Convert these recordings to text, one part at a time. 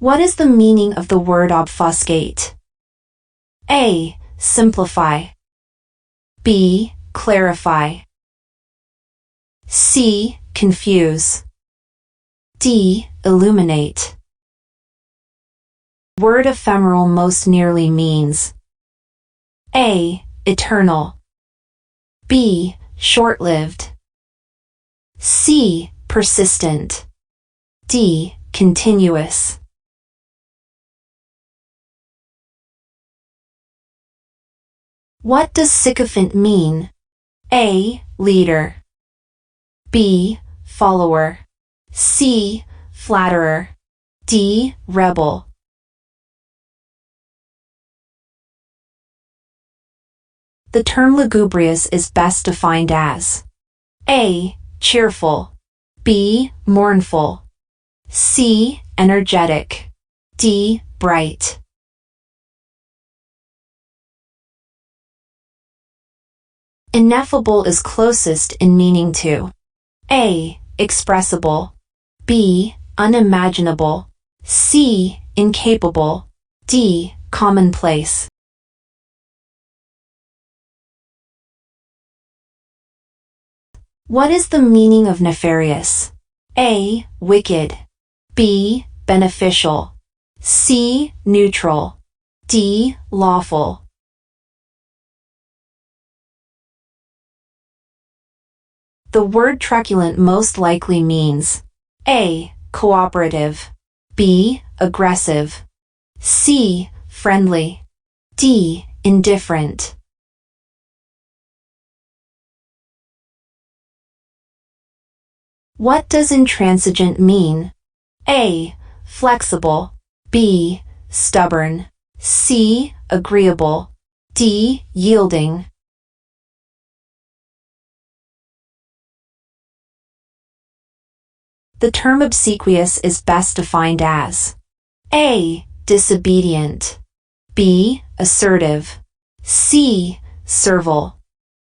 What is the meaning of the word obfuscate? A. Simplify. B. Clarify. C. Confuse. D. Illuminate. Word ephemeral most nearly means A. Eternal. B. Short-lived. C. Persistent. D. Continuous. What does sycophant mean? A. Leader. B. Follower. C. Flatterer. D. Rebel. The term lugubrious is best defined as A. Cheerful. B. Mournful. C. Energetic. D. Bright. Ineffable is closest in meaning to A. Expressible. B. Unimaginable. C. Incapable. D. Commonplace. What is the meaning of nefarious? A. Wicked. B. Beneficial. C. Neutral. D. Lawful. The word truculent most likely means A. Cooperative. B. Aggressive. C. Friendly. D. Indifferent. What does intransigent mean? A. Flexible. B. Stubborn. C. Agreeable. D. Yielding. The term obsequious is best defined as A. Disobedient. B. Assertive. C. Servile.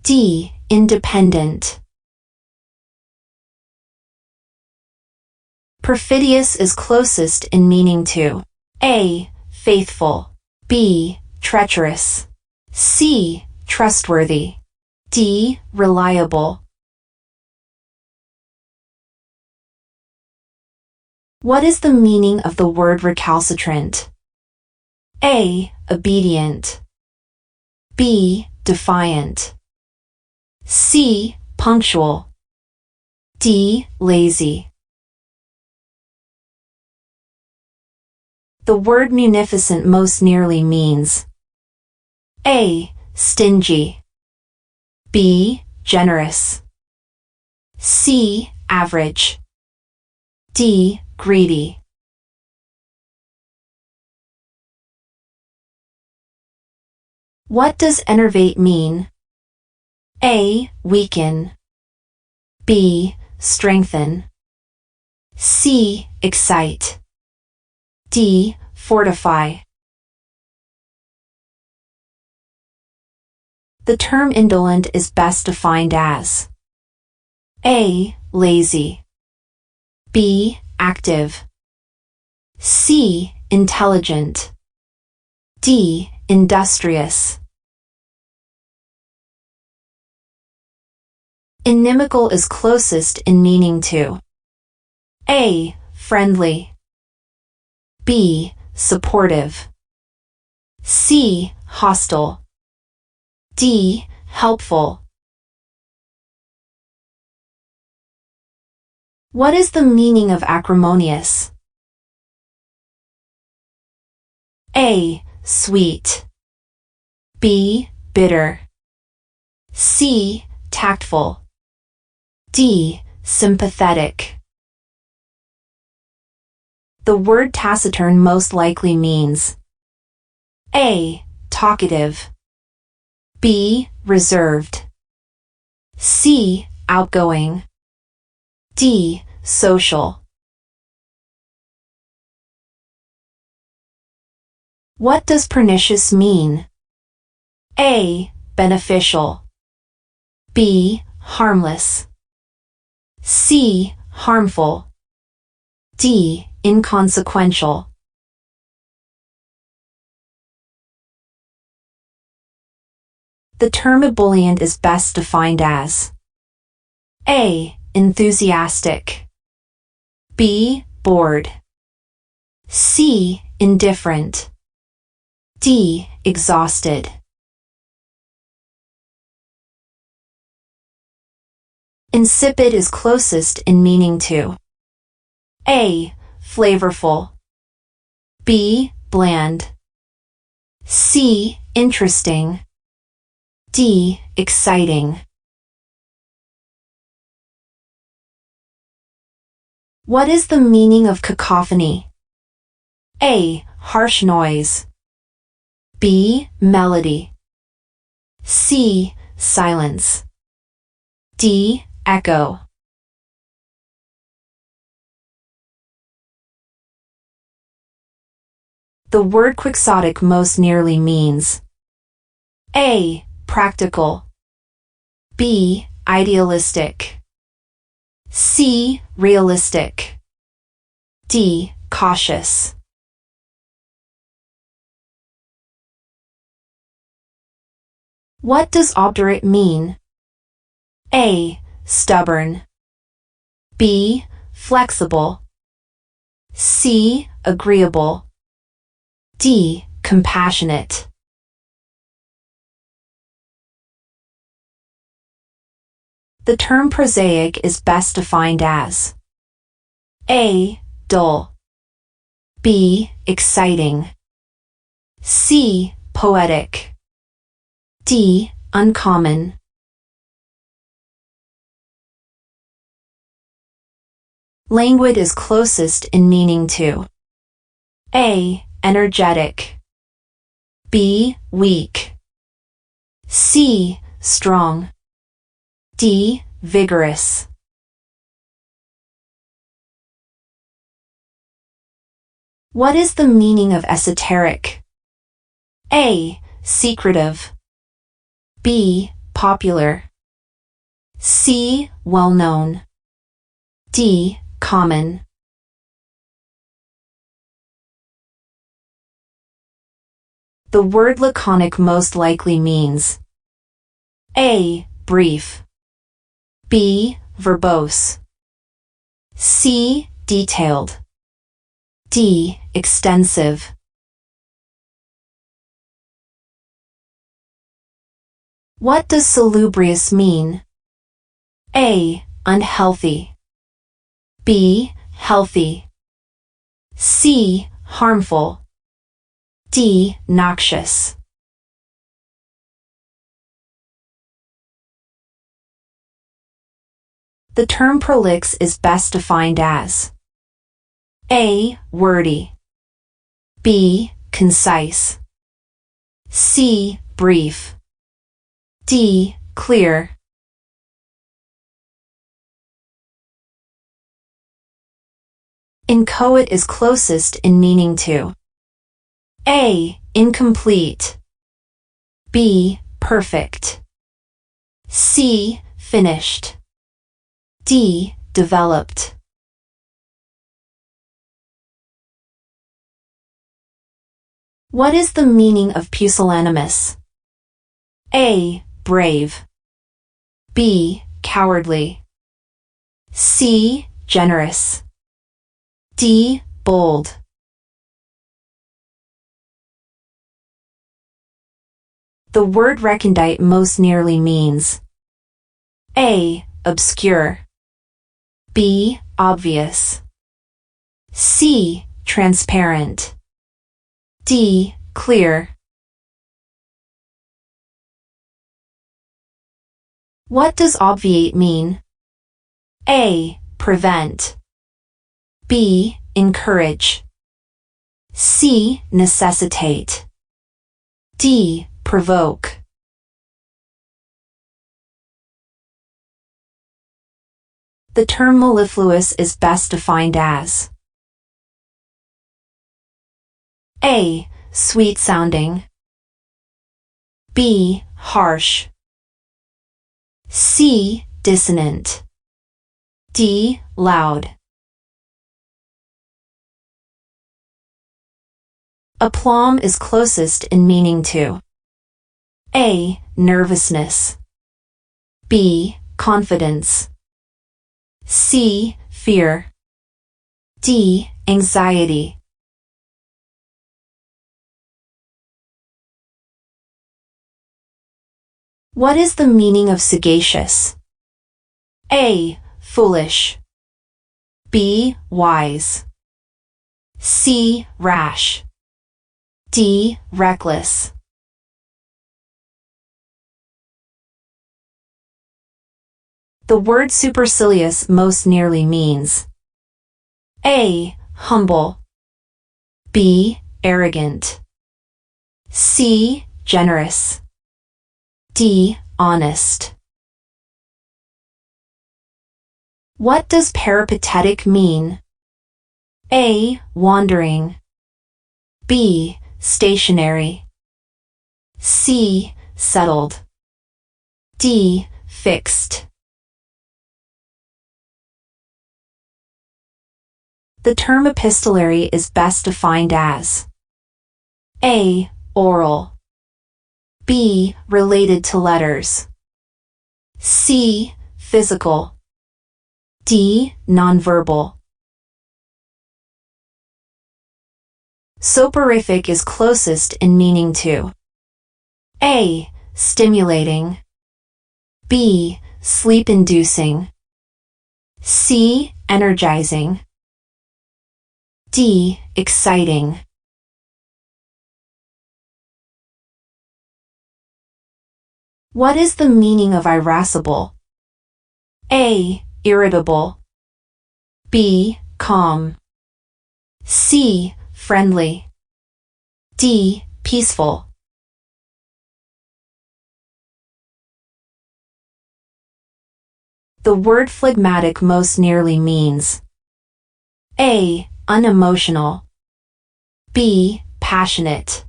D. Independent. Perfidious is closest in meaning to A. Faithful. B. Treacherous. C. Trustworthy. D. Reliable. What is the meaning of the word recalcitrant? A. Obedient. B. Defiant. C. Punctual. D. Lazy. The word munificent most nearly means A. Stingy. B. Generous. C. Average. D. Greedy. What does enervate mean? A. Weaken. B. Strengthen. C. Excite. D. Fortify. The term indolent is best defined as A. Lazy. B. Active. C. Intelligent. D. Industrious. Inimical is closest in meaning to A. Friendly. B. Supportive. C. Hostile. D. Helpful. What is the meaning of acrimonious? A. Sweet. B. Bitter. C. Tactful. D. Sympathetic. The word taciturn most likely means A. Talkative. B. Reserved. C. Outgoing. D. Social. What does pernicious mean? A. Beneficial. B. Harmless. C. Harmful. D. Inconsequential. The term ebullient is best defined as A. Enthusiastic, B. Bored, C. Indifferent, D. Exhausted. Insipid is closest in meaning to A. Flavorful, B. Bland, C. Interesting, D. Exciting. What is the meaning of cacophony? A. Harsh noise, B. Melody, C. Silence, D. Echo. The word quixotic most nearly means A. Practical, B. Idealistic, C. Realistic, D. Cautious. What does obdurate mean? A. Stubborn, B. Flexible, C. Agreeable, D. Compassionate. The term prosaic is best defined as A. Dull, B. Exciting, C. Poetic, D. Uncommon. Languid is closest in meaning to A. Energetic, B. Weak, C. Strong, D. Vigorous. What is the meaning of esoteric? A. Secretive, B. Popular, C. Well-known, D. Common. The word laconic most likely means A. Brief, B. Verbose, C. Detailed, D. Extensive. What does salubrious mean? A. Unhealthy, B. Healthy, C. Harmful, D. Noxious. The term prolix is best defined as A. Wordy, B. Concise, C. Brief, D. Clear. Inchoate is closest in meaning to A. Incomplete, B. Perfect, C. Finished, D. Developed. What is the meaning of pusillanimous? A. Brave, B. Cowardly, C. Generous, D. Bold. The word recondite most nearly means A. Obscure, B. Obvious, C. Transparent, D. Clear. What does obviate mean? A. Prevent, B. Encourage, C. Necessitate, D. Provoke. The term mellifluous is best defined as A. Sweet-sounding, B. Harsh, C. Dissonant, D. Loud. Aplomb is closest in meaning to A. Nervousness. B. Confidence. C. Fear. D. Anxiety. What is the meaning of sagacious? A. Foolish. B. Wise. C. Rash. D. Reckless. The word supercilious most nearly means A. Humble. B. Arrogant. C. Generous. D. Honest. What does peripatetic mean? A. Wandering. B. Stationary. C. Settled. D. Fixed. The term epistolary is best defined as A. Oral. B. Related to letters. C. Physical. D. Nonverbal. Soporific is closest in meaning to A. Stimulating. B. Sleep-inducing. C. Energizing. D. Exciting. What is the meaning of irascible? A. Irritable. B. Calm. C. Friendly. D. Peaceful. The word phlegmatic most nearly means A. Unemotional. B. Passionate.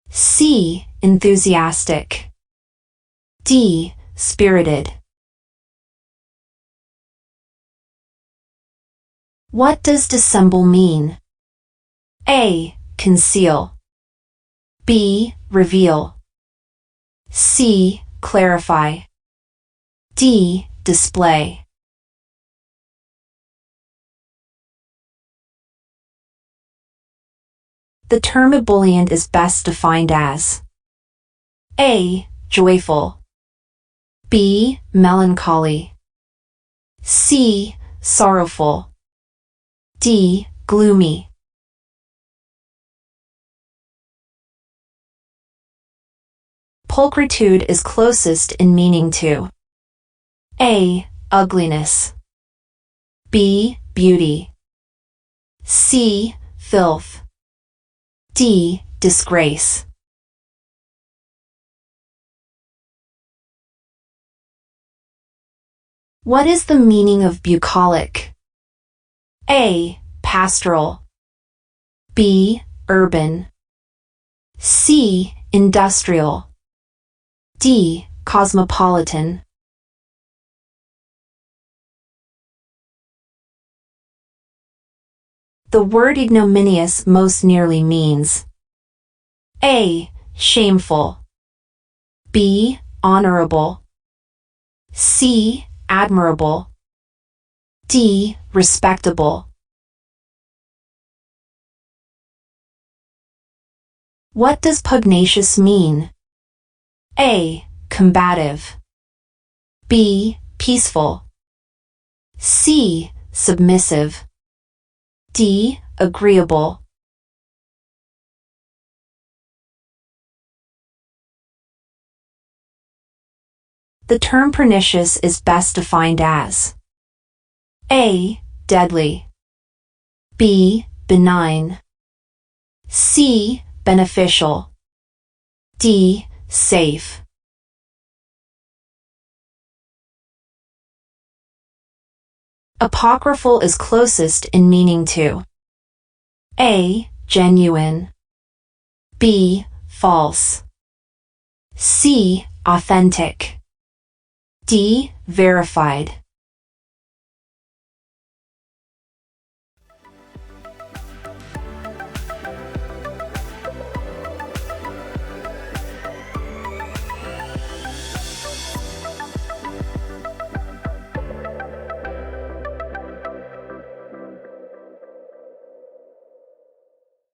C. Enthusiastic. D. Spirited. What does dissemble mean? A. Conceal. B. Reveal. C. Clarify. D. Display. The term ebullient is best defined as A. Joyful. B. Melancholy. C. Sorrowful. D. Gloomy. Pulchritude is closest in meaning to A. Ugliness. B. Beauty. C. Filth. D. Disgrace. What is the meaning of bucolic? A. Pastoral. B. Urban. C. Industrial. D. Cosmopolitan. The word ignominious most nearly means A. Shameful. B. Honorable. C. Admirable. D. Respectable. What does pugnacious mean? A. Combative. B. Peaceful. C. Submissive. D. Agreeable. The term pernicious is best defined as A. Deadly. B. Benign. C. Beneficial. D. Safe. Apocryphal is closest in meaning to A. Genuine. B. False. C. Authentic. D. Verified.